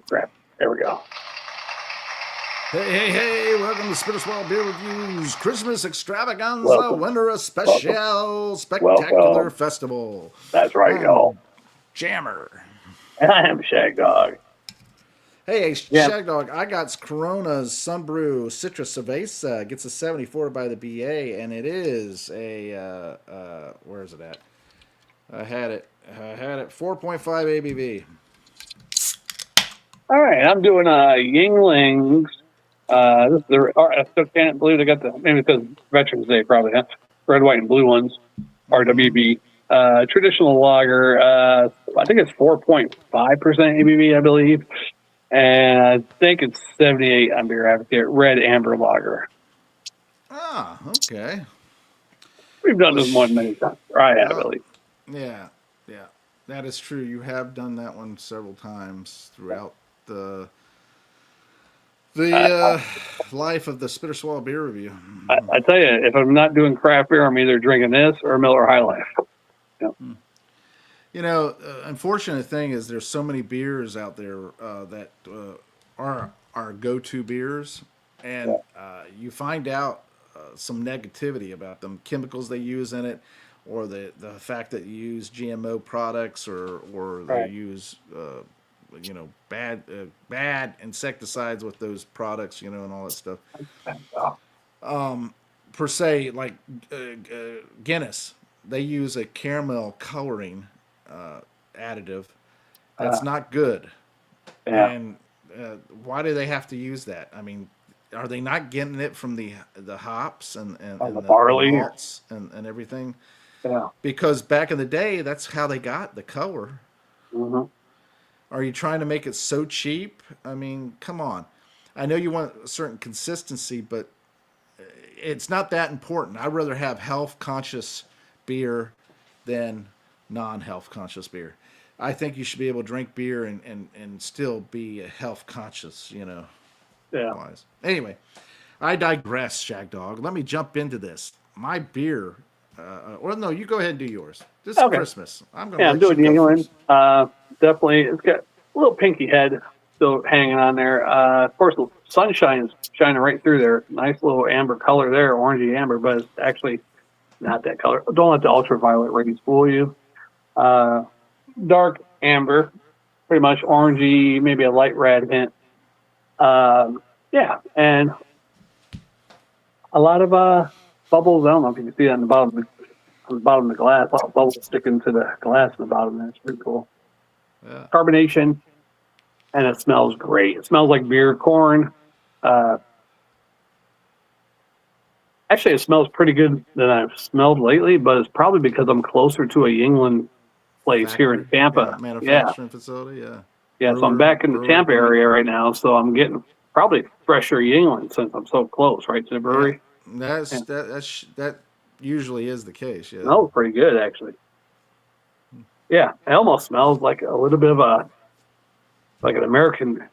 crap. There we go. Hey, welcome to Spirit Swell Beer Reviews Christmas Extravaganza Welcome. Winter Welcome. Special Spectacular Welcome. Festival. That's right, y'all. I'm Jammer. And I am Shag Dog. Hey, Yeah. Shagdog, I got Corona's Sunbrew Citrus Cerveza. Gets a 74 by the BA, and it is a, where is it at? I had it 4.5 ABV. All right. I'm doing Yuenglings. This is I still can't believe they got maybe because Veterans Day probably, huh? Red, white, and blue ones. RWB. Traditional lager. I think it's 4.5% ABV, I believe. And I think it's 78 on Beer Advocate. Red Amber Lager. Ah, okay. We've done this one many times. Or I have, at least. Yeah, that is true. You have done that one several times throughout the life of the Spitter Swallow Beer Review. I tell you, if I'm not doing craft beer, I'm either drinking this or Miller High Life. You know, unfortunate thing is there's so many beers out there that are our go-to beers, and you find out some negativity about them, chemicals they use in it, or the fact that you use GMO products, or they use bad insecticides with those products, and all that stuff. Per se, like Guinness, they use a caramel coloring additive that's not good. Yeah. And why do they have to use that? I mean, are they not getting it from the hops and the barley malts and everything? Yeah. Because back in the day, that's how they got the color. Mm-hmm. Are you trying to make it so cheap? I mean, come on. I know you want a certain consistency, but it's not that important. I'd rather have health conscious beer than non-health conscious beer. I think you should be able to drink beer and still be health conscious, Yeah. wise. Anyway, I digress, Shagdog. Let me jump into this. My beer, well, no, you go ahead and do yours. This is Christmas. I'm going to I'm let you doing go England. first. Definitely, it's got a little pinky head still hanging on there. Of course, the sunshine is shining right through there. Nice little amber color there, orangey amber, but it's actually not that color. Don't let the ultraviolet rays fool you. Dark amber, pretty much orangey, maybe a light red hint. And a lot of bubbles. I don't know if you can see that on the bottom of the glass. A lot of bubbles sticking to the glass in the bottom there. It's pretty cool. Yeah. Carbonation, and it smells great. It smells like beer corn. Actually, it smells pretty good than I've smelled lately, but it's probably because I'm closer to a Yuengling place here in Tampa. Manufacturing facility, yeah. Yeah, so I'm back in the Tampa area right now, so I'm getting probably fresher Yuengling since I'm so close, right, to the brewery. Yeah. That usually is the case, yeah. Smells pretty good, actually. Yeah, it almost smells like a little bit of an American,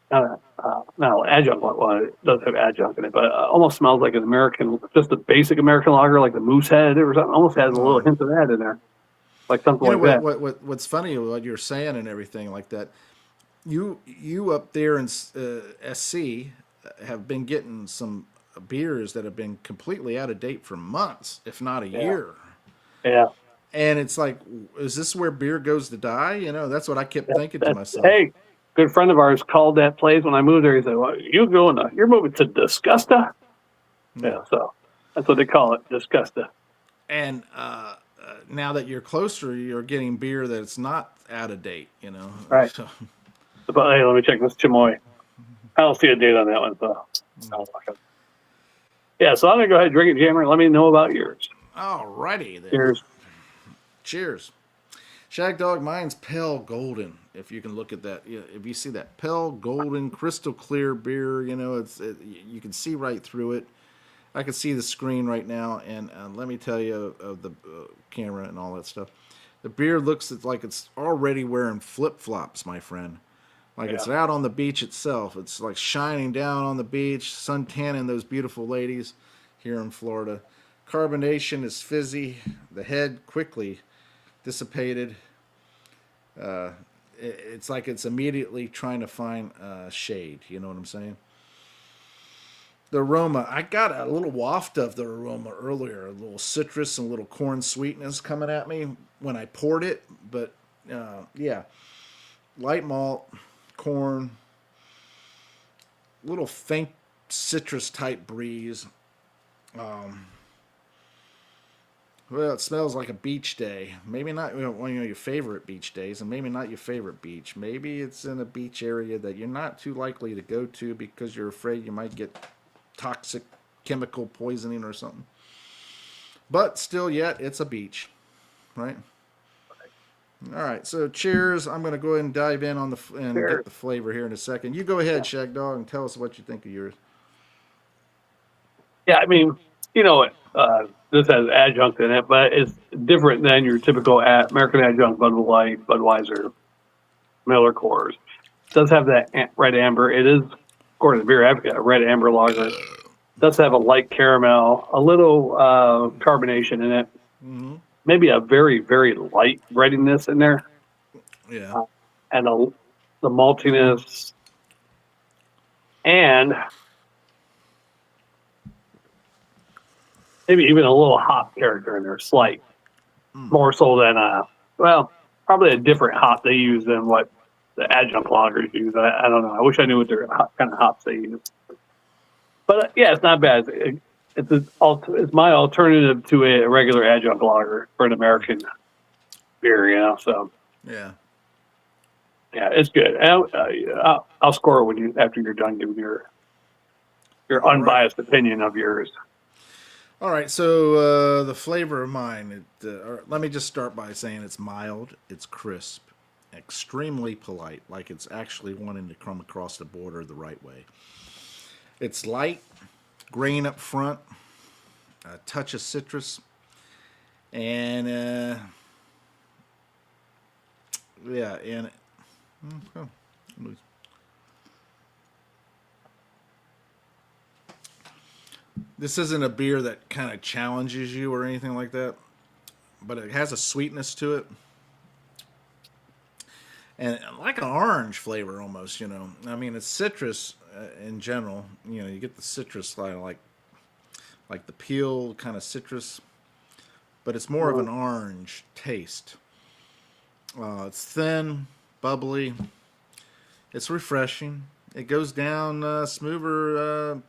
not adjunct. Well, it does have adjunct in it, but it almost smells like an American, just a basic American lager, like the Moosehead or something. Almost has a little hint of that in there, like something like that. What's funny, what you're saying and everything like that, you up there in SC have been getting some beers that have been completely out of date for months, if not a year. Yeah. And it's like, is this where beer goes to die? That's what I kept thinking to myself. Hey, good friend of ours called that place when I moved there. He said, "Well, you're moving to Disgusta." Yeah, so that's what they call it, Disgusta. And now that you're closer, you're getting beer that's not out of date. Right. So. But hey, let me check this Chamoy. I don't see a date on that one, so. Yeah, so I'm gonna go ahead and drink it, Jammer, and let me know about yours. Alrighty then. Cheers. Shagdog, mine's pale golden. If you can look at that, if you see that pale golden, crystal clear beer, you can see right through it. I can see the screen right now, and let me tell you of the camera and all that stuff. The beer looks like it's already wearing flip flops, my friend. Like it's out on the beach itself. It's like shining down on the beach, sun tanning those beautiful ladies here in Florida. Carbonation is fizzy. The head quickly dissipated. it's like it's immediately trying to find shade. You know what I'm saying? The aroma, I got a little waft of the aroma earlier, a little citrus and a little corn sweetness coming at me when I poured it. But yeah, light malt, corn, little faint citrus type breeze. Well, it smells like a beach day. Maybe not one of your favorite beach days, and maybe not your favorite beach. Maybe it's in a beach area that you're not too likely to go to because you're afraid you might get toxic chemical poisoning or something. But still, yet it's a beach, right? All right. So cheers. I'm going to go ahead and dive in on and get the flavor here in a second. You go ahead, Shag Dog, and tell us what you think of yours. Yeah, I mean, you know what? This has adjunct in it, but it's different than your typical American adjunct Bud Light, Budweiser, Miller Coors. It does have that red amber. It is, according to Beer Advocate, a red amber lager. It does have a light caramel, a little carbonation in it. Mm-hmm. Maybe a very, very light breadiness in there. Yeah. And the maltiness. And maybe even a little hop character in there, slight. More so than, probably a different hop they use than what the adjunct lagers use. I don't know. I wish I knew what their kind of hops they use. But yeah, it's not bad. It's my alternative to a regular adjunct lager for an American beer, you know. So yeah, it's good. I'll score it after you're done giving your unbiased opinion of yours. All right, so the flavor of mine. Let me just start by saying it's mild, it's crisp, extremely polite, like it's actually wanting to come across the border the right way. It's light, grain up front, a touch of citrus, and this isn't a beer that kind of challenges you or anything like that, but it has a sweetness to it. And like an orange flavor almost, you know. I mean, it's citrus in general. You know, you get the citrus like the peel kind of citrus, but it's more of an orange taste. It's thin, bubbly. It's refreshing. It goes down smoother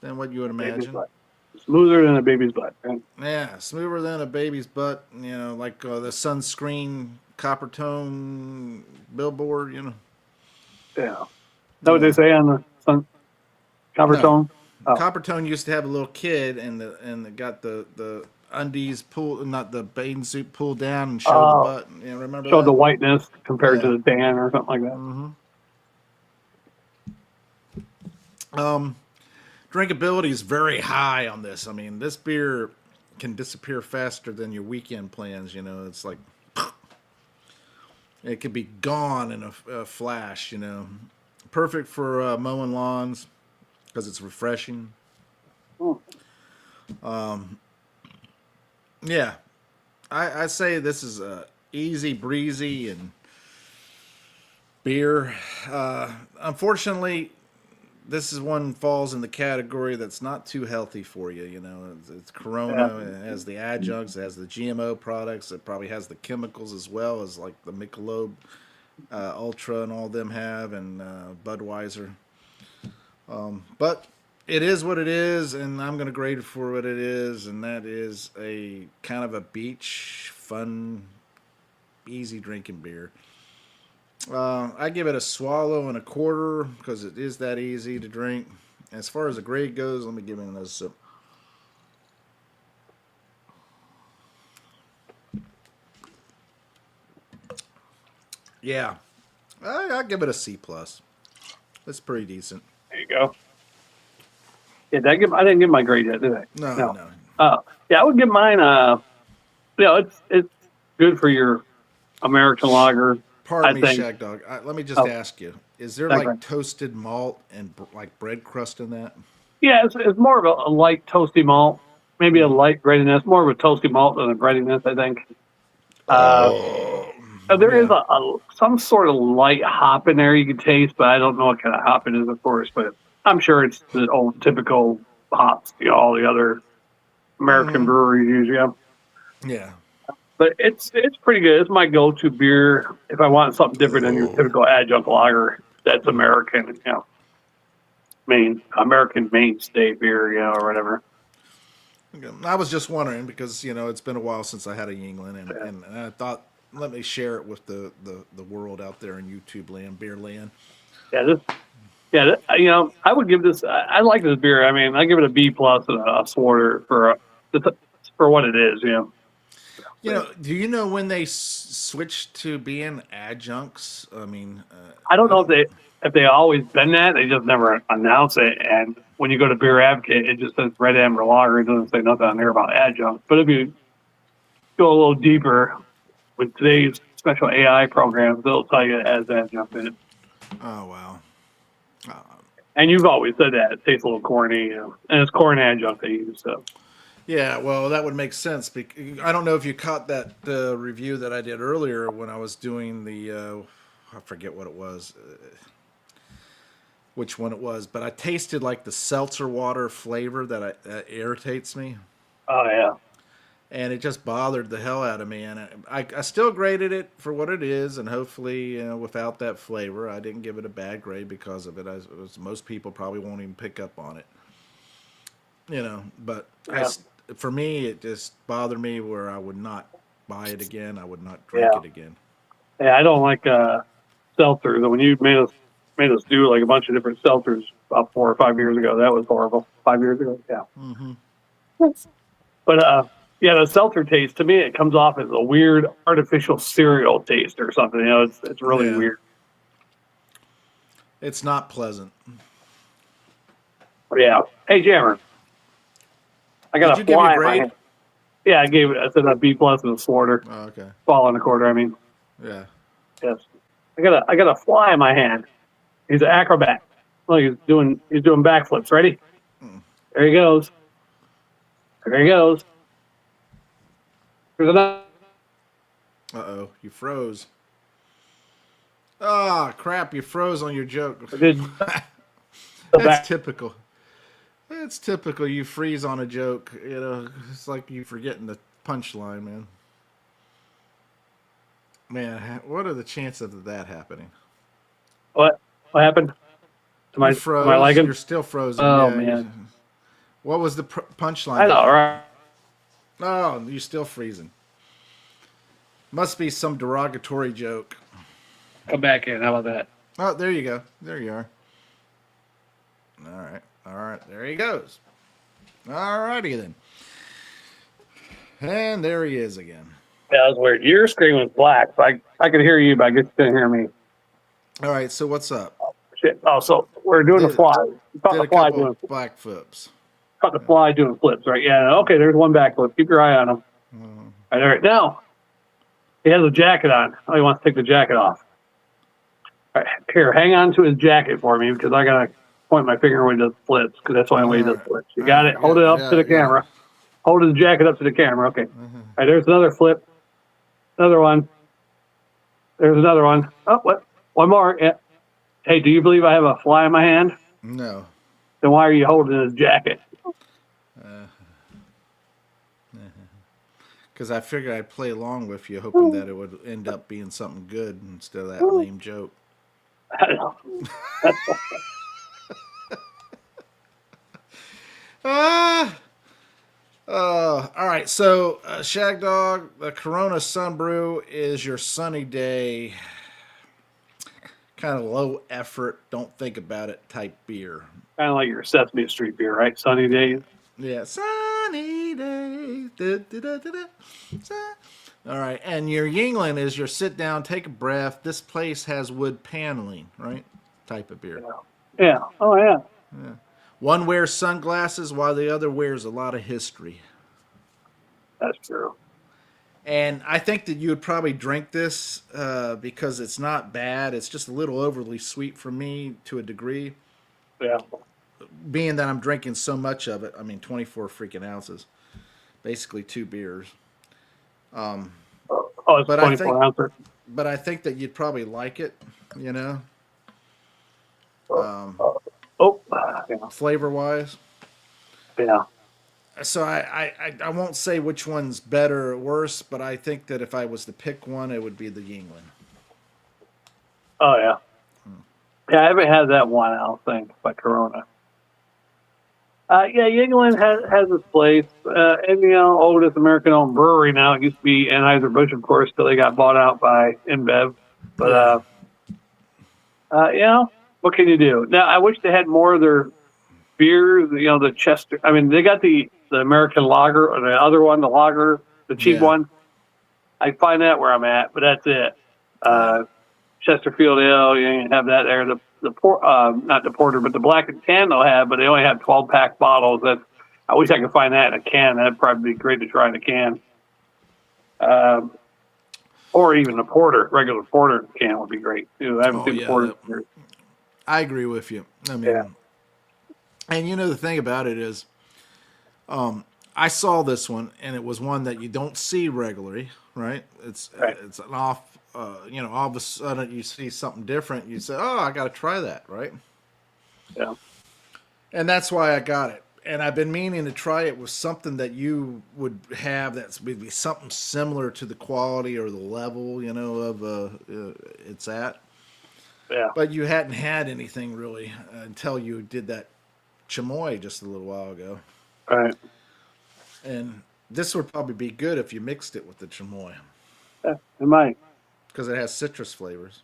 than what you would imagine. Smoother than a baby's butt. Right? Yeah, smoother than a baby's butt. You know, like the sunscreen copper tone billboard. You know. Yeah. Is that what they say on the sun? Copper tone. Oh. Copper tone used to have a little kid and got the undies pulled, not the bathing suit pulled down and showed the butt. You know, remember? Showed the whiteness compared to the tan or something like that. Mm-hmm. Drinkability is very high on this. I mean, this beer can disappear faster than your weekend plans. You know, it's like it could be gone in a flash. You know, perfect for mowing lawns because it's refreshing. Yeah, I say this is a easy breezy and beer. Unfortunately, this is one falls in the category that's not too healthy for you. You know, it's Corona. It has the adjuncts, it has the GMO products. It probably has the chemicals as well as like the Michelob Ultra and all them have, and Budweiser. But it is what it is, and I'm going to grade it for what it is, and that is a kind of a beach, fun, easy drinking beer. I give it a swallow and a quarter because it is that easy to drink. As far as the grade goes, let me give it another sip. Yeah, I'll give it a C+. That's pretty decent. There you go. Yeah, I didn't give my grade yet, did I? No. Yeah, I would give mine. It's good for your American lager. Pardon me, Shag Dog. Let me just ask you: is there like toasted malt and like bread crust in that? Yeah, it's more of a light toasty malt, maybe a light breadiness. More of a toasty malt than a breadiness, I think. There is Yeah. some sort of light hop in there you can taste, but I don't know what kind of hop it is, of course. But I'm sure it's the old typical hops, all the other American breweries use. Yeah, Yeah. but it's pretty good. It's my go-to beer if I want something different than your Oh. typical adjunct lager. That's American, American mainstay beer, or whatever. I was just wondering because it's been a while since I had a Yingling, Yeah, and I thought let me share it with the world out there in YouTube land, beer land. yeah, I would give this. I like this beer. I mean, I give it a B plus and a Swarter for what it is. Do you know when they switched to being adjuncts? I mean, I don't I know don't. if they always been that. They just never announce it. And when you go to Beer Advocate, it just says red amber lager. It doesn't say nothing on there about adjunct. But if you go a little deeper with today's special AI programs, they'll tell you it has adjunct in it. Oh wow. And you've always said that it tastes a little corny, and it's corn adjunct they use. So Yeah, well, that would make sense. I don't know if you caught that review that I did earlier when I was doing I forget what it was, which one it was, but I tasted like the seltzer water flavor that irritates me, oh yeah, and it just bothered the hell out of me. And I still graded it for what it is, and hopefully, without that flavor, I didn't give it a bad grade because of it. As most people probably won't even pick up on it, But yeah, for me, it just bothered me where I would not buy it again. I would not drink yeah. it again. Yeah, I don't like seltzers. And when you made us do like a bunch of different seltzers about 4 or 5 years ago, that was horrible. 5 years ago, yeah. Hmm. But yeah, the seltzer taste to me it comes off as a weird artificial cereal taste or something. It's really Yeah, weird. it's not pleasant. But yeah. Hey, Jammer, I Did got you a give your fly in my grade? hand. Yeah, I gave it. I said a B plus and a Slaughter. Oh, okay. Fall in a quarter. I mean, Yeah. yes. I got a fly in my hand. He's an acrobat. Look, he's doing backflips. Ready? There he goes. There he goes. There's another. Uh-oh, you froze. Ah, crap, you froze on your joke. Did the That's back. typical. That's typical. You freeze on a joke. It's like you forgetting the punchline, man. Man, what are the chances of that happening? What? What happened? Am I You am I froze. liking? You're still frozen. Oh Yeah. man, What was the punchline? I know, right? Oh, you're still freezing. Must be some derogatory joke. Come back in. How about that? Oh, there you go. There you are. All right. All right. There he goes. All righty then. And there he is again. Yeah, that was weird. Your screen was black. So I could hear you, but I guess you couldn't hear me. All right. So what's up? Shit. Oh, so we're doing the Did, fly. We caught did the a fly couple doing of back flips. caught the fly doing flips, right? Yeah. Okay. There's one backflip. Keep your eye on him. All right. Now he has a jacket on. Oh, he wants to take the jacket off. All right. Here, hang on to his jacket for me because I gotta point my finger when he does flips because that's the only way he does flips. You got it. Hold it up to the camera. Hold his jacket up to the camera. Okay. All right. There's another flip. Another one. There's another one. Oh, what? One more. Yeah. Hey, do you believe I have a fly in my hand? No. Then why are you holding his jacket? Because I figured I'd play along with you, hoping that it would end up being something good instead of that lame joke. I don't know. All right. So, Shag Dog, the Corona Sunbrew is your sunny day, kind of low effort, don't think about it type beer. Kind of like your Sesame Street beer, right? Sunny days. Yeah, sunny days. Da, da, da, da, da. All right, and your Yuengling is your sit down, take a breath. This place has wood paneling, right? Type of beer. Yeah. Oh, yeah. One wears sunglasses while the other wears a lot of history. That's true. And I think that you would probably drink this because it's not bad. It's just a little overly sweet for me to a degree. Yeah. Being that I'm drinking so much of it, I mean, 24 freaking ounces, basically 2 beers. Oh, it's But I 24 think, ounces. but I think that you'd probably like it, you know, Oh, yeah, flavor wise. yeah. So I won't say which one's better or worse, but I think that if I was to pick one, it would be the Yuengling. Oh, yeah. Yeah, I haven't had that one, I don't think, by Corona. Yeah, Yuengling has its place. And, oldest American-owned brewery now. It used to be Anheuser-Busch, of course, till they got bought out by InBev. But, Yeah. What can you do? Now, I wish they had more of their beers, the Chester. I mean, they got the American lager, or the other one, the lager, the cheap Yeah. one. I find that where I'm at, but that's it. Yeah. Chesterfield Ale, you ain't have that there. Not the porter, but the black and tan they'll have, but they only have 12-pack bottles. I wish I could find that in a can. That'd probably be great to try in a can. Or even a porter, regular porter can would be great too. I haven't seen the porter. I agree with you. I mean, and the thing about it is, I saw this one, and it was one that you don't see regularly, right? It's an off. All of a sudden you see something different. You say, "Oh, I got to try that," right? Yeah. And that's why I got it. And I've been meaning to try it with something that you would have that's maybe something similar to the quality or the level, of it's at. Yeah. But you hadn't had anything really until you did that chamoy just a little while ago. Right. And this would probably be good if you mixed it with the chamoy. Yeah, it might. Because it has citrus flavors.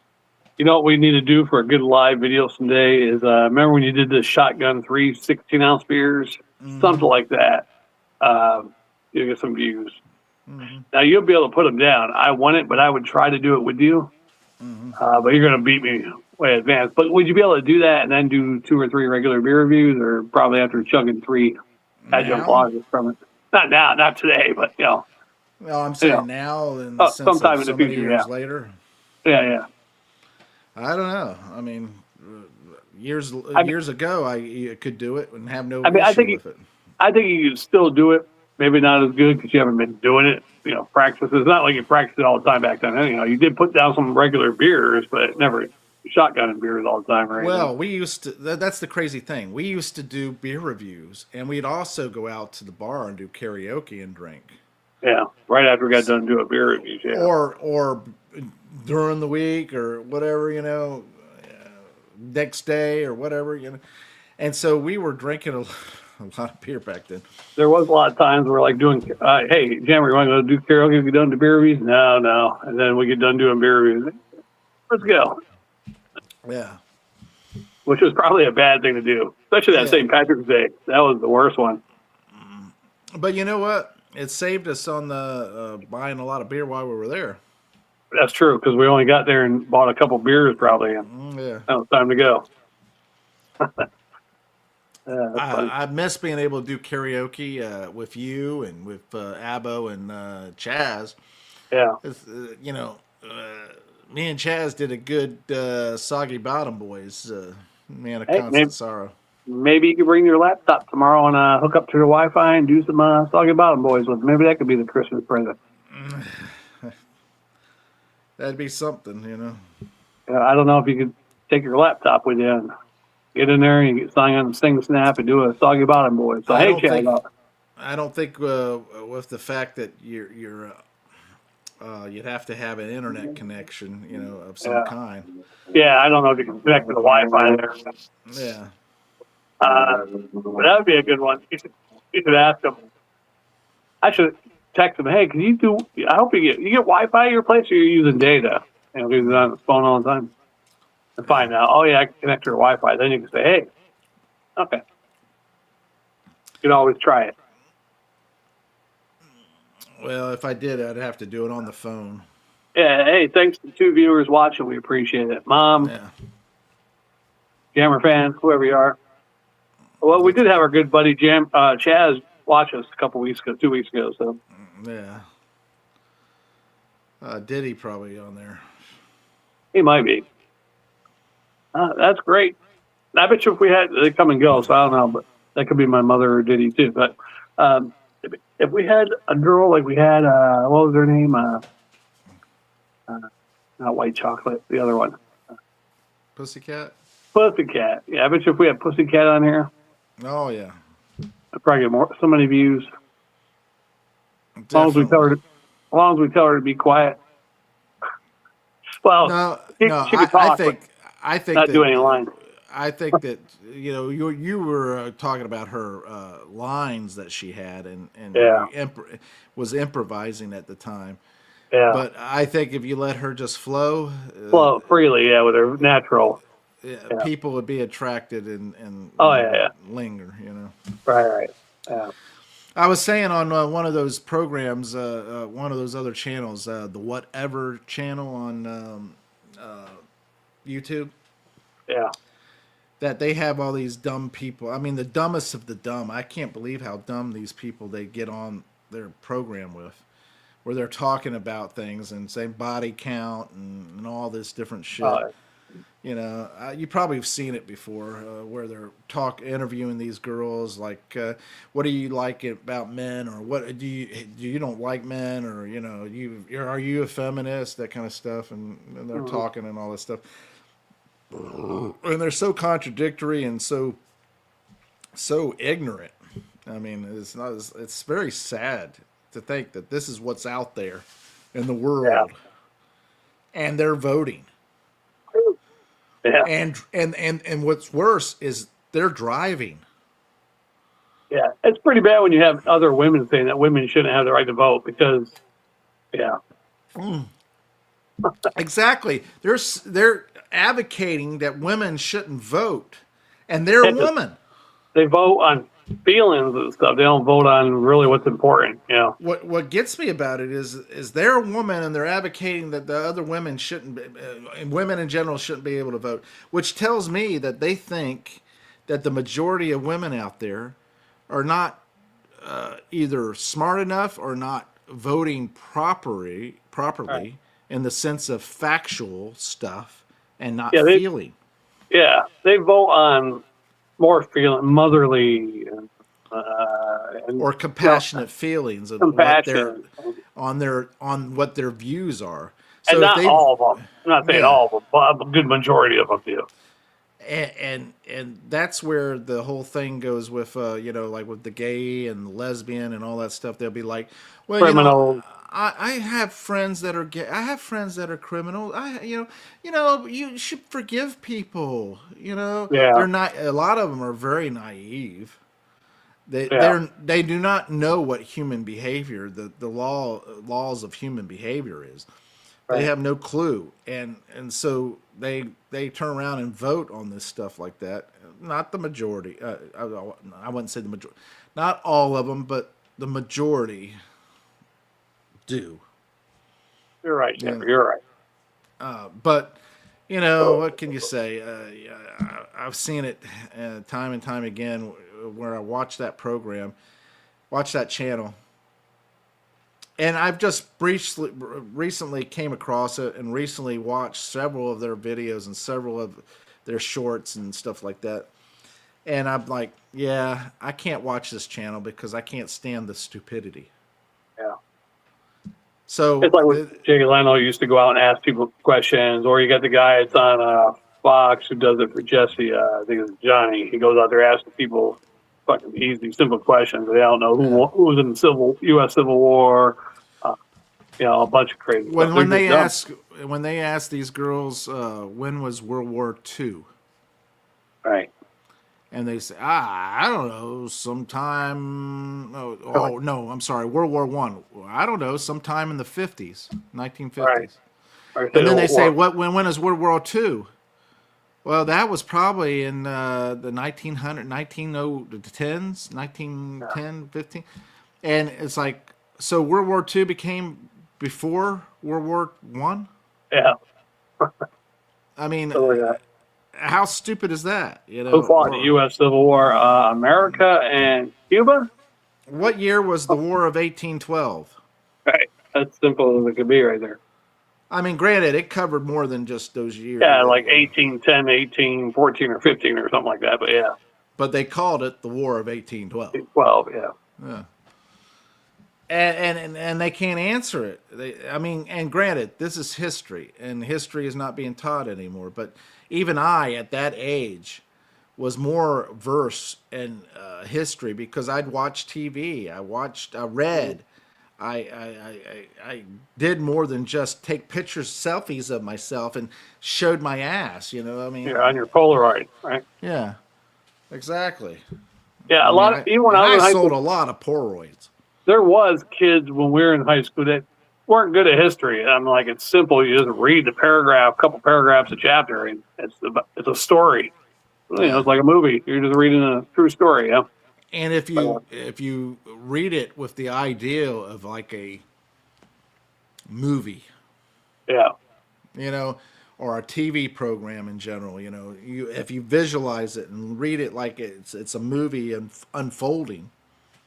You know what we need to do for a good live video someday is remember when you did the shotgun 3 16-ounce beers? Mm-hmm. Something like that. You'll get some views. Mm-hmm. Now, you'll be able to put them down. I want it, but I would try to do it with you. Mm-hmm. But you're going to beat me way advanced. But would you be able to do that and then do 2 or 3 regular beer reviews, or probably after chugging 3 adjunct lagers from it? Not now, not today, but, Well, I'm saying now in the sense sometime of in the so many future, years later. Yeah. I don't know. I mean, years ago, I could do it and have no issue with it. I think you can still do it. Maybe not as good because you haven't been doing it. Practice. It's not like you practiced it all the time back then. Anyhow, you did put down some regular beers, but never shotgunning beers all the time, right? Well, we used to. That's the crazy thing. We used to do beer reviews, and we'd also go out to the bar and do karaoke and drink. Yeah, right after we got done doing beer reviews. Yeah. Or during the week or whatever, next day or whatever, And so we were drinking a lot of beer back then. There was a lot of times we're like doing, hey, Jammer, you want to go do karaoke? Get done to beer reviews? No. And then we get done doing beer reviews. Let's go. Yeah. Which was probably a bad thing to do, especially that St. Patrick's Day. That was the worst one. But you know what? It saved us on the buying a lot of beer while we were there. That's true, because we only got there and bought a couple beers probably, and that was time to go. I miss being able to do karaoke with you and with Abbo and Chaz. Yeah. Me and Chaz did a good Soggy Bottom Boys, Man of Constant Sorrow. Maybe you could bring your laptop tomorrow and hook up to the Wi-Fi and do some Soggy Bottom Boys with. Maybe that could be the Christmas present. That'd be something, I don't know if you could take your laptop with you and get in there and sign on the Sing Snap and do a Soggy Bottom Boys. So I don't think with the fact that you'd have to have an internet connection, of some kind. Yeah, I don't know if you can connect to the Wi-Fi there. Yeah. But that would be a good one. You should ask them. I should text them. Hey, can you do? I hope you get Wi-Fi at your place, or you're using data. Because it's on the phone all the time. And find out. Oh yeah, I can connect to your Wi-Fi. Then you can say, hey, okay. You can always try it. Well, if I did, I'd have to do it on the phone. Yeah. Hey, thanks to 2 viewers watching. We appreciate it, Mom. Yeah. Jammer fans, whoever you are. Well, we did have our good buddy Chaz watch us a couple weeks ago, 2 weeks ago. So yeah, Diddy probably on there. He might be. That's great. I bet you if we had, they come and go, so I don't know, but that could be my mother or Diddy too. But if we had a girl like we had, what was her name? not white chocolate, the other one. Pussycat. Pussycat. Yeah, I bet you if we had Pussycat on here, Oh yeah, I'd probably get so many views. As long as we tell definitely. her, as long as we tell her to be quiet. Well, No, she, no. she could talk, but I think not do that, any lines. I think that you were talking about her lines that she had, and Yeah, was improvising at the time. yeah. But I think if you let her just flow, Flow freely, yeah, with her natural. Yeah. people would be attracted and Oh yeah, yeah. linger. You know. Right, right. Yeah. I was saying on one of those programs, one of those other channels, the Whatever channel on YouTube, Yeah. that they have all these dumb people. I mean, the dumbest of the dumb. I can't believe how dumb these people they get on their program with, where they're talking about things and saying body count and all this different shit. Oh, You know, you probably have seen it before, where they're interviewing these girls, like, what do you like about men, or what do you don't like men, or are you a feminist, that kind of stuff, and they're talking and all this stuff, and they're so contradictory and so ignorant. I mean, it's very sad to think that this is what's out there in the world, and they're voting. yeah. And what's worse is they're driving. Yeah. It's pretty bad when you have other women saying that women shouldn't have the right to vote because, yeah. Exactly. They're advocating that women shouldn't vote, and they're women. They vote on feelings and stuff. They don't vote on really what's important. You know. What gets me about it is they're a woman, and they're advocating that the other women shouldn't, and women in general shouldn't be able to vote, which tells me that they think that the majority of women out there are not either smart enough or not voting properly Right. in the sense of factual stuff and not Yeah, feeling. they vote on more feeling motherly and Or compassionate feelings of compassion, on what their views are. and So if not they, all of them. I'm not saying yeah, all of them, but a good majority of them do. and that's where the whole thing goes with like with the gay and lesbian and all that stuff. They'll be like, well, Criminals. I have friends that are gay. I have friends that are criminals. You should forgive people. Yeah, They're not. A lot of them are very naive. yeah, They do not know what human behavior, the laws of human behavior is. They right. have no clue, and so they turn around and vote on this stuff like that. Not the majority. I wouldn't say the majority. Not all of them, but the majority do. You're right, Yeah. Jeffrey. You're right. But what can you say? I've seen it time and time again where I watch that program, watch that channel, and I've just recently came across it and recently watched several of their videos and several of their shorts and stuff like that. And I'm like, yeah, I can't watch this channel because I can't stand the stupidity. Yeah. So It's like when Jay Leno used to go out and ask people questions, or you got the guy that's on Fox who does it for Jesse. I think it's Johnny. He goes out there asking people fucking easy, simple questions. They don't know who was in the U.S. Civil War. A bunch of crazy stuff. When they ask these girls when was World War II, right? And they say, I don't know, sometime. Oh no, I'm sorry, World War One. I don't know, sometime in the 50s, 1950s. Right. And then they say, when is World War II? Well, that was probably in the 1910s, 1910, 15. And it's like, so World War II became before World War One? Yeah. I mean, So, how stupid is that? Who fought the U.S. Civil War? America and Cuba? What year was the War of 1812? Right. That's simple as it could be right there. I mean, granted, it covered more than just those years. Yeah, like 1810, 1814, or 15 or something like that, but yeah. But they called it the War of 1812. 12, yeah. Yeah. and they can't answer it. I mean, and granted, this is history, and history is not being taught anymore. But even I, at that age, was more versed in history because I'd watched TV, I read, I did more than just take pictures, selfies of myself, and showed my ass. You know, I mean, You're on your Polaroid, right? yeah, exactly. Yeah, I a mean, lot of even when I I was in high sold a school, lot of Polaroids. there was kids when we were in high school that weren't good at history. I'm like, it's simple. You just read the paragraph, couple paragraphs a chapter, and it's a story. You know, Yeah. it's like a movie. You're just reading a true story. Yeah. And if But, you read it with the idea of like a movie, yeah. you know, or a TV program in general, you know, if you visualize it and read it like it's a movie and unfolding.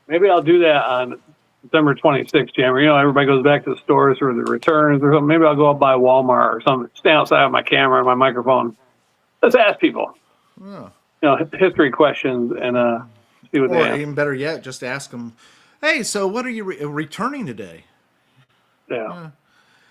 Maybe I'll do that on December 26th, Jammer. You know, everybody goes back to the stores for the returns or something. Maybe I'll go up by Walmart or something, stand outside with my camera and my microphone. Let's ask people, Yeah. you know, history questions and see what they Or have. even better yet, just ask them, "Hey, so what are you returning today? Yeah.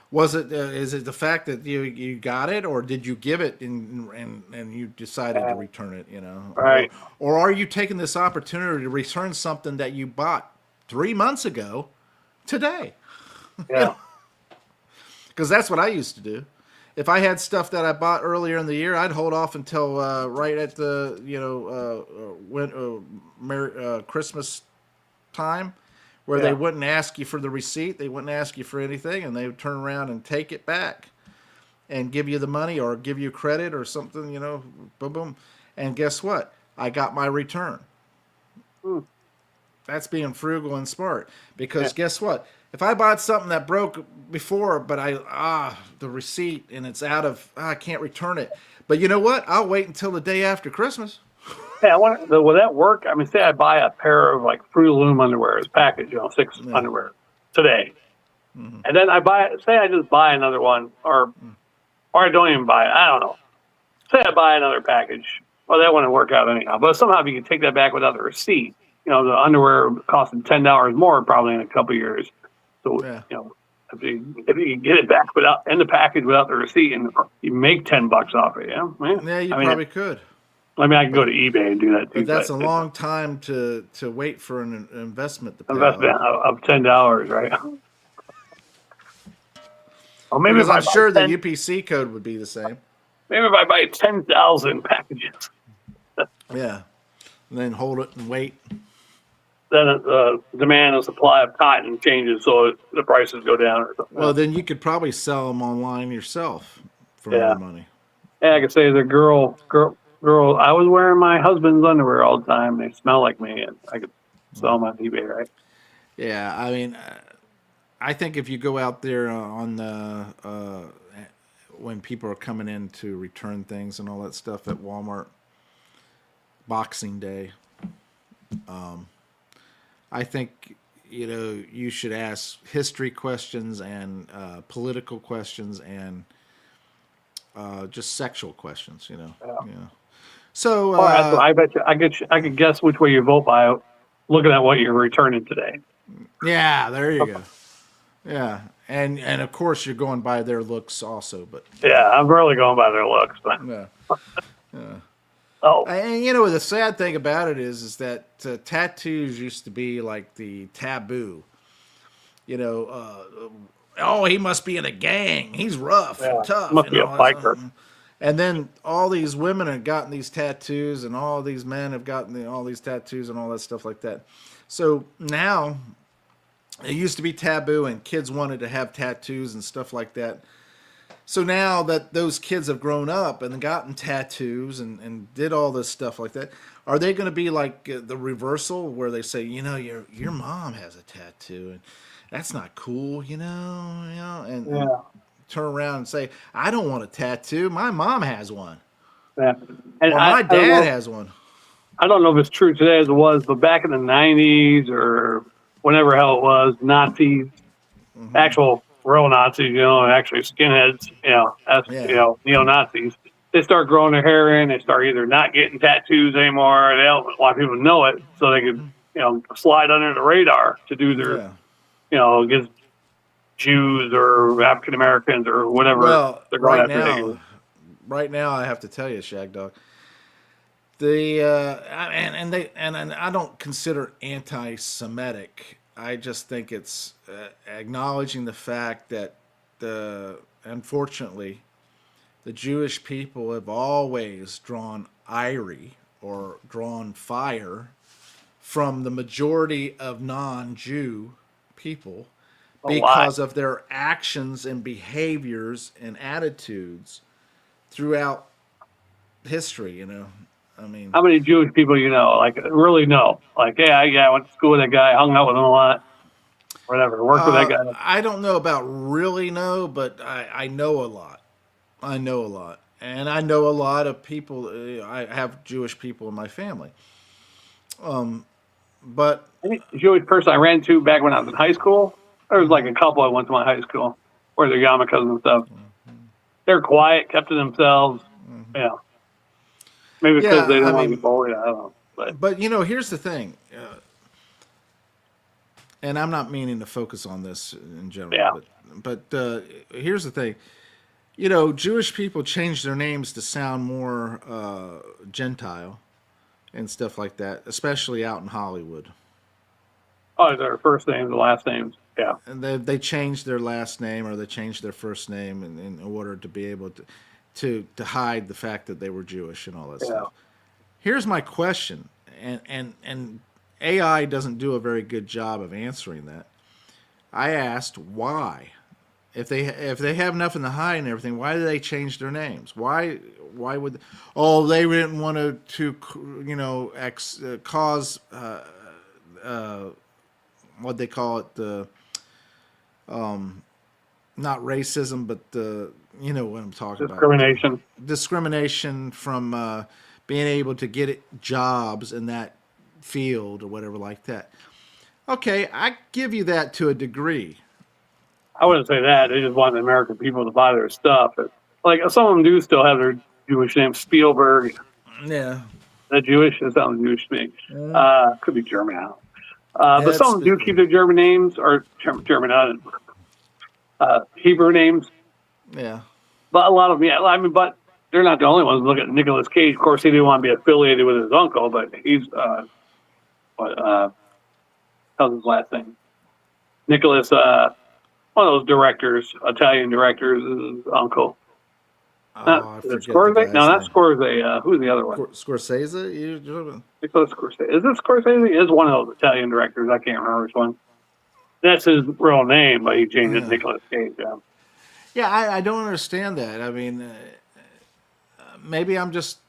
Was it is it the fact that you got it, or did you give it and you decided to return it? You know, Right. or are you taking this opportunity to return something that you bought 3 months ago today? Yeah. Because that's what I used to do. If I had stuff that I bought earlier in the year, I'd hold off until right at the Christmas time, where they Yeah. wouldn't ask you for the receipt, they wouldn't ask you for anything, and they would turn around and take it back and give you the money or give you credit or something, you know, boom, boom. And guess what? I got my return. Hmm. That's being frugal and smart. Yeah. Because guess what? If I bought something that broke before, but the receipt and it's out of, I can't return it. But you know what? I'll wait until the day after Christmas. Hey, will that work? I mean, say I buy a pair of like Fruit of the Loom underwear as package, you know, 6 Yeah. underwear today. Mm-hmm. And then say I just buy another one or I don't even buy it. I don't know. Say I buy another package. Well, that wouldn't work out anyhow. But somehow if you can take that back without the receipt, you know, the underwear costing $10 more probably in a couple of years. So, Yeah. you know, if you can get it back in the package without the receipt and you make $10 off it, yeah. Yeah, you I mean, probably could. I can go to eBay and do that too. But that's a long time to wait for an investment to pay investment off. of $10, right? Or maybe Because if I I'm buy sure the 10, UPC code would be the same. maybe if I buy 10,000 packages, Yeah. And then hold it and wait. then the demand and supply of cotton changes, so the prices go down or something. Well, then you could probably sell them online yourself for Yeah. more money. Yeah, I could say the girl. I was wearing my husband's underwear all the time. They smell like me, and I could sell them on eBay, right? Yeah, I mean, I think if you go out there on the when people are coming in to return things and all that stuff at Walmart, Boxing Day, I think you should ask history questions and political questions and just sexual questions. Yeah. So Or I bet you I could guess which way you vote by looking at what you're returning today. yeah, there you go. Yeah, and of course you're going by their looks also, but Yeah, I'm really going by their looks, but yeah. oh, And the sad thing about it is that tattoos used to be like the taboo. Oh, he must be in a gang. He's rough yeah, and tough. must be a biker. And then all these women have gotten these tattoos, and all these men have gotten all these tattoos and all that stuff like that. So now, it used to be taboo, and kids wanted to have tattoos and stuff like that. So now that those kids have grown up and gotten tattoos and did all this stuff like that, are they going to be like the reversal where they say, your mom has a tattoo and that's not cool, and turn around and say, I don't want a tattoo. My mom has one. Yeah. And Or my dad has one. I don't know if it's true today as it was, but back in the 90s or whenever hell it was, Nazis, actual real Nazis, actually skinheads, neo-Nazis, they start growing their hair in. They start either not getting tattoos anymore. They don't want people to know it so they could, slide under the radar to do their against Jews or African Americans or whatever Well, they're going after Higgins. right now, I have to tell you, Shag Dog. And I don't consider anti-Semitic. I just think it's acknowledging the fact that unfortunately, the Jewish people have always drawn ire or drawn fire from the majority of non-Jew people because of their actions and behaviors and attitudes throughout history. I mean, How many Jewish people like really know? Like, yeah, I went to school with that guy, hung out with him a lot, whatever, worked with that guy. I don't know about really know, but I know a lot. I know a lot. And I know a lot of people. I have Jewish people in my family. But I think the Jewish person I ran into back when I was in high school, there was like a couple I went to my high school where they're yarmulkes and stuff. They're quiet, kept to themselves. Yeah. Maybe because they didn't want to be bullied. I don't know. But here's the thing. And I'm not meaning to focus on this in general. Yeah. But here's the thing. Jewish people change their names to sound more Gentile and stuff like that, especially out in Hollywood. Oh, their first names, the last names. Yeah. And they changed their last name or they changed their first name in order to be able to hide the fact that they were Jewish and all that stuff. Here's my question, and AI doesn't do a very good job of answering that. I asked why. If they have nothing to hide and everything, why do they change their names? Why would they didn't want to cause what they call it, the not racism, but the what I'm talking about. Discrimination from being able to get jobs in that field or whatever like that. Okay, I give you that to a degree. I wouldn't say that. They just want the American people to buy their stuff. Like some of them do still have their Jewish name, Spielberg. Yeah. That Jewish? That sounds Jewish to me. Could be German. I don't know. But some of them do keep their German names, or German, Hebrew names. Yeah. But a lot of them, but they're not the only ones. Look at Nicolas Cage. Of course, he didn't want to be affiliated with his uncle, but he's, how's his last name? Nicholas, one of those directors, Italian directors, is his uncle. Not Scorsese? No, not Scorsese. Who's the other one? Scorsese? Nicholas Scorsese. Is it Scorsese? Is one of those Italian directors. I can't remember which one. That's his real name, but he changed it to Nicolas Cage. Yeah, I don't understand that. I mean, maybe I'm just,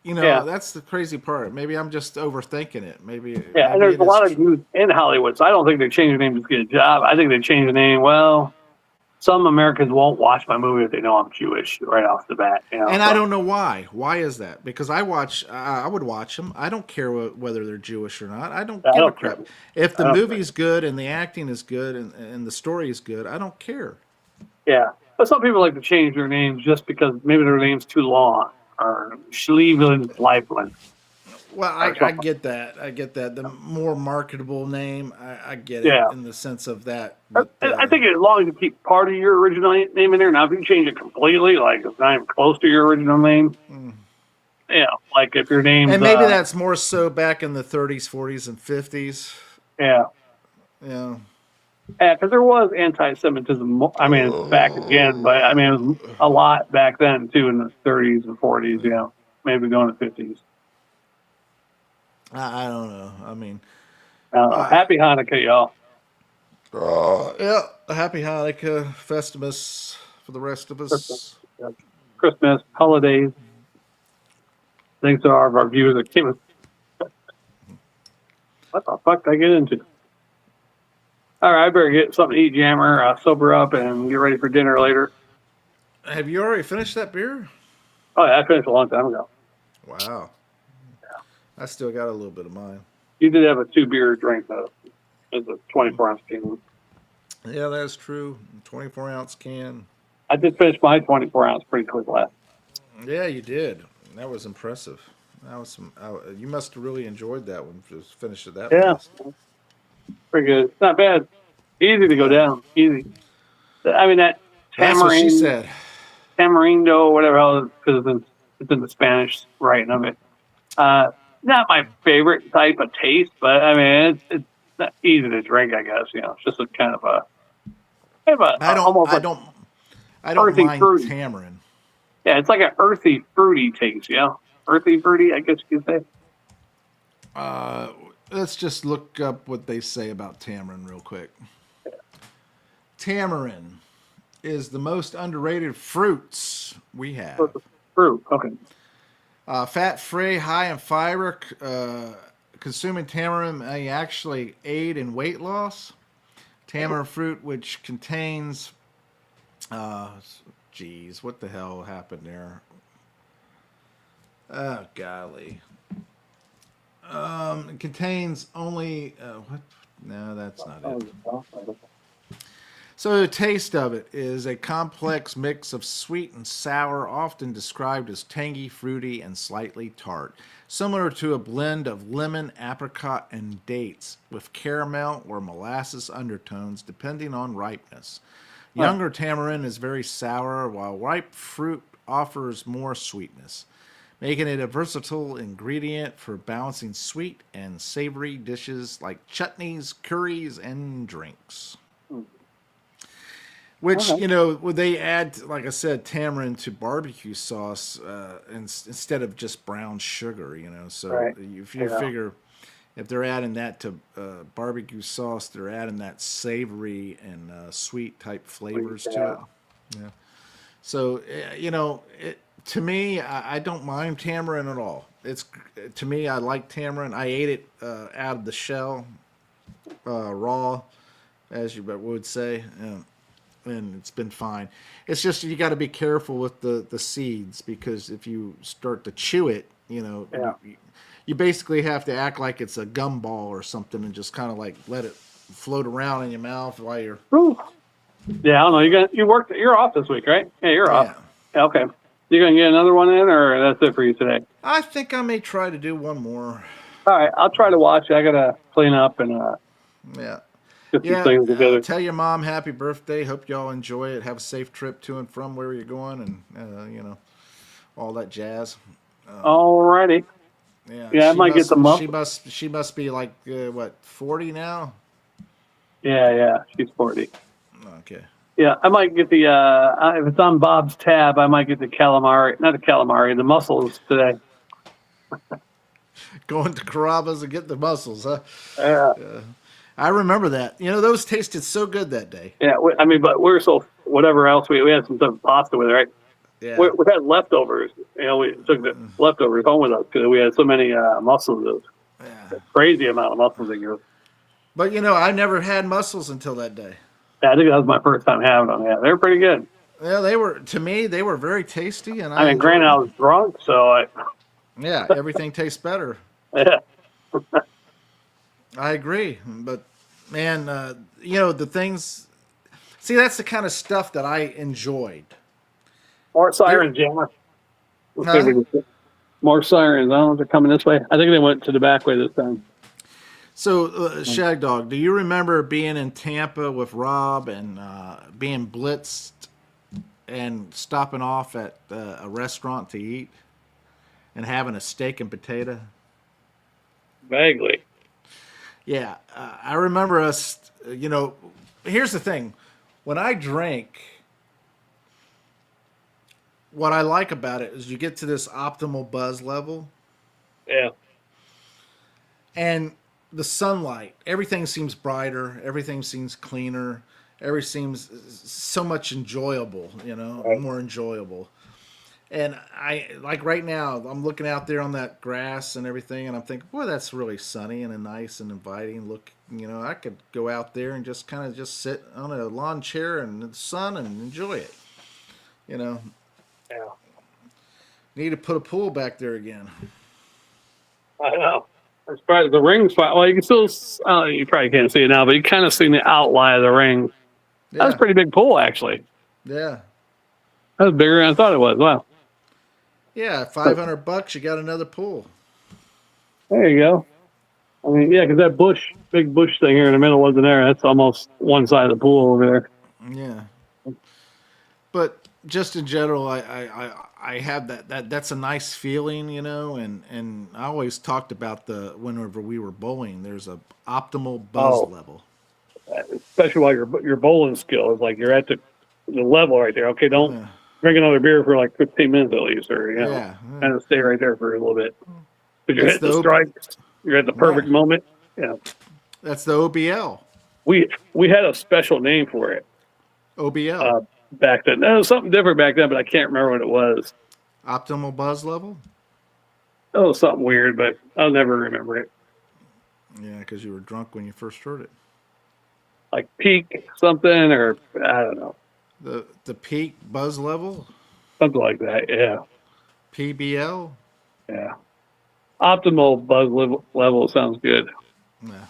that's the crazy part. Maybe I'm just overthinking it. Maybe. Yeah, and there's a lot of dudes in Hollywood, so I don't think they change their name just to get a job. I think they change the name. Well, some Americans won't watch my movie if they know I'm Jewish right off the bat. I don't know why. Why is that? Because I would watch them. I don't care whether they're Jewish or not. I don't give a crap. If the movie's good and the acting is good and the story is good, I don't care. Yeah, but some people like to change their names just because maybe their name's too long, or Schlieveland Lifeland. Well, I get that. I get that. The more marketable name, I get it in the sense of that. But, I think as long as you keep part of your original name in there. Now, if you change it completely, like it's not even close to your original name, like if your name's... And maybe that's more so back in the 30s, 40s, and 50s. Yeah. Yeah. Yeah, because there was anti-Semitism. I mean, it's back again, but I mean, it was a lot back then, too, in the 30s and 40s, maybe going to 50s. I don't know. I mean, happy Hanukkah, y'all. Yeah, happy Hanukkah, Festivus for the rest of us. Christmas, holidays. Thanks to all of our viewers that came. What the fuck did I get into? All right, I better get something to eat, Jammer, sober up, and get ready for dinner later. Have you already finished that beer? Oh, yeah, I finished a long time ago. Wow. I still got a little bit of mine. You did have a 2-beer drink, though. It's a 24-ounce can. Yeah, that's true. 24-ounce can. I did finish my 24-ounce pretty quick last. Yeah, you did. That was impressive. That was some. You must have really enjoyed that one. Just finished it that fast. Pretty good. It's not bad. Easy to go down. Easy. I mean, that That's what she said. tamarindo, whatever, because it's in the Spanish writing of it. Not my favorite type of taste, but I mean, it's not easy to drink, I guess. It's just a kind of almost like I don't earthy mind fruity. tamarind. Yeah, it's like an earthy fruity taste. Earthy fruity, I guess you could say. Let's just look up what they say about tamarind real quick. Tamarind is the most underrated fruits we have. Fruit, okay. Fat-free, high in fiber. Consuming tamarind may actually aid in weight loss. Tamarind fruit, which contains, geez, what the hell happened there? Oh, golly. It contains only, what? No, that's not it. So the taste of it is a complex mix of sweet and sour, often described as tangy, fruity, and slightly tart, similar to a blend of lemon, apricot, and dates, with caramel or molasses undertones depending on ripeness. Younger tamarind is very sour, while ripe fruit offers more sweetness, making it a versatile ingredient for balancing sweet and savory dishes like chutneys, curries, and drinks. Which, they add, like I said, tamarind to barbecue sauce instead of just brown sugar, So right. if you figure if they're adding that to barbecue sauce, they're adding that savory and sweet type flavors to it. Yeah. So, to me, I don't mind tamarind at all. To me, I like tamarind. I ate it out of the shell, raw, as you would say. And it's been fine. It's just you got to be careful with the seeds, because if you start to chew it, you basically have to act like it's a gumball or something and just kind of like let it float around in your mouth while you're. Ooh. Yeah, I don't know. You're off this week, right? Yeah, you're off. Yeah, okay. You gonna get another one in, or that's it for you today? I think I may try to do one more. All right, I'll try to watch it. I gotta clean up and yeah. Get some things together. Tell your mom happy birthday. Hope y'all enjoy it. Have a safe trip to and from where you're going, and all that jazz. Alrighty. Yeah, I might get the month. She must be like 40 now. Yeah, she's 40. Okay. Yeah, I might get the if it's on Bob's tab, I might get the calamari, not the calamari, the mussels today. Going to Carrabba's and get the mussels, huh? Yeah. I remember that. Those tasted so good that day. Yeah, but we're so whatever else we had some stuff pasta with it, right? Yeah. We had leftovers. We took the leftovers home with us because we had so many mussels. Yeah. Crazy amount of mussels in here. But I never had mussels until that day. Yeah, I think that was my first time having them. Yeah, they were pretty good. Yeah, they were very tasty, and I mean, granted, I was drunk, so yeah, everything tastes better. Yeah. I agree, but man, the things. See, that's the kind of stuff that I enjoyed. More sirens, Jammer. More sirens. I don't know if they're coming this way. I think they went to the back way this time. So, Shag Dog, do you remember being in Tampa with Rob and being blitzed and stopping off at a restaurant to eat and having a steak and potato? Vaguely. Yeah, I remember us, here's the thing. When I drink, what I like about it is you get to this optimal buzz level. Yeah. And the sunlight, everything seems brighter, everything seems cleaner, everything seems so much enjoyable, more enjoyable. And like right now, I'm looking out there on that grass and everything, and I'm thinking, boy, that's really sunny and nice and inviting. Look, I could go out there and just kind of just sit on a lawn chair in the sun and enjoy it. Yeah. Need to put a pool back there again. I know. As far as the ring spot, well, you can still, you probably can't see it now, but you kind of see the outline of the ring. Yeah. That was a pretty big pool, actually. Yeah. That was bigger than I thought it was. Wow. Yeah, $500, you got another pool. There you go. I mean, yeah, because that big bush thing here in the middle wasn't there. That's almost one side of the pool over there. Yeah. But just in general, I have that's a nice feeling, you know, and I always talked about whenever we were bowling, there's a optimal buzz Oh, level. especially while your bowling skill is like you're at the level right there. Okay, don't Yeah, drink another beer for like 15 minutes at least, or yeah, yeah. kind of stay right there for a little bit. Because you're That's hitting the the strikes, you're at the right. perfect moment. Yeah, That's the OBL. we had a special name for it OBL. uh, back then. It was something different back then, but I can't remember what it was. Optimal buzz level. It was something weird, but I'll never remember it. Yeah, because you were drunk when you first heard it. Like peak something, or I don't know, The peak buzz level. something like that. Yeah, PBL. yeah. Optimal buzz level sounds good. Yeah.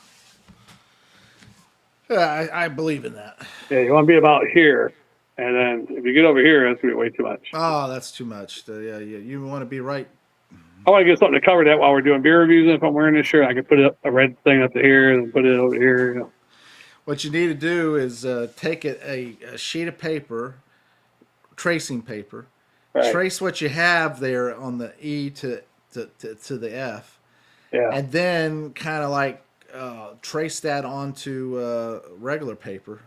Yeah, I believe in that. Yeah, you want to be about here, and then if you get over here, that's gonna be way too much. Oh, that's too much. Yeah, yeah. You want to be right. I want to get something to cover that while we're doing beer reviews. And if I'm wearing this shirt, I can put a red thing up to here and put it over here. What you need to do is take a sheet of paper, tracing paper, Right. trace what you have there on the E to the F, Yeah. and then kind of like trace that onto regular paper.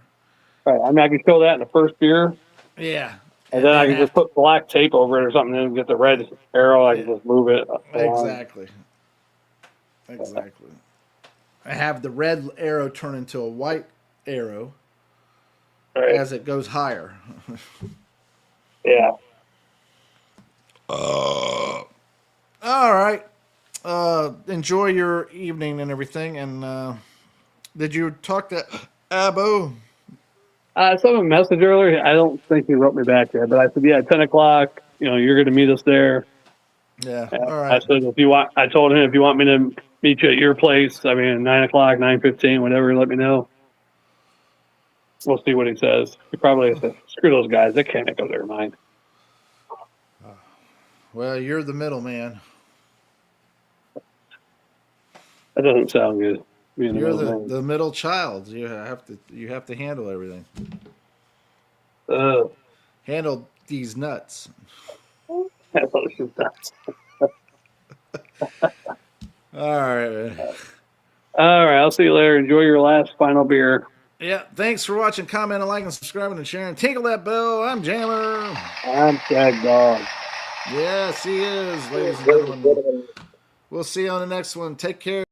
Right. I mean, I can show that in the first beer, Yeah. and then I can just put black tape over it or something, and get the red arrow. I can just move it along. Exactly. Exactly. I have the red arrow turn into a white arrow Right. as it goes higher. Yeah. All right. Enjoy your evening and everything. And did you talk to Abo? I sent him a message earlier. I don't think he wrote me back yet, but I said, yeah, 10 o'clock, you're going to meet us there. Yeah. Yeah. All I right. said, I told him, if you want me to meet you at your place, I mean, 9 o'clock, 9:15, whatever, let me know. We'll see what he says. He probably said, screw those guys. They can't make up their mind. Well, you're the middleman. That doesn't sound good. You're the middle child. You have to handle everything. Handle these nuts. That's what it's nuts. All right, man. All right. I'll see you later. Enjoy your last final beer. Yeah, thanks for watching, commenting, liking, subscribing, and sharing. Tinkle that bell. I'm Jammer. I'm Shag Dog. Yes, he is, ladies and gentlemen. We'll see you on the next one. Take care.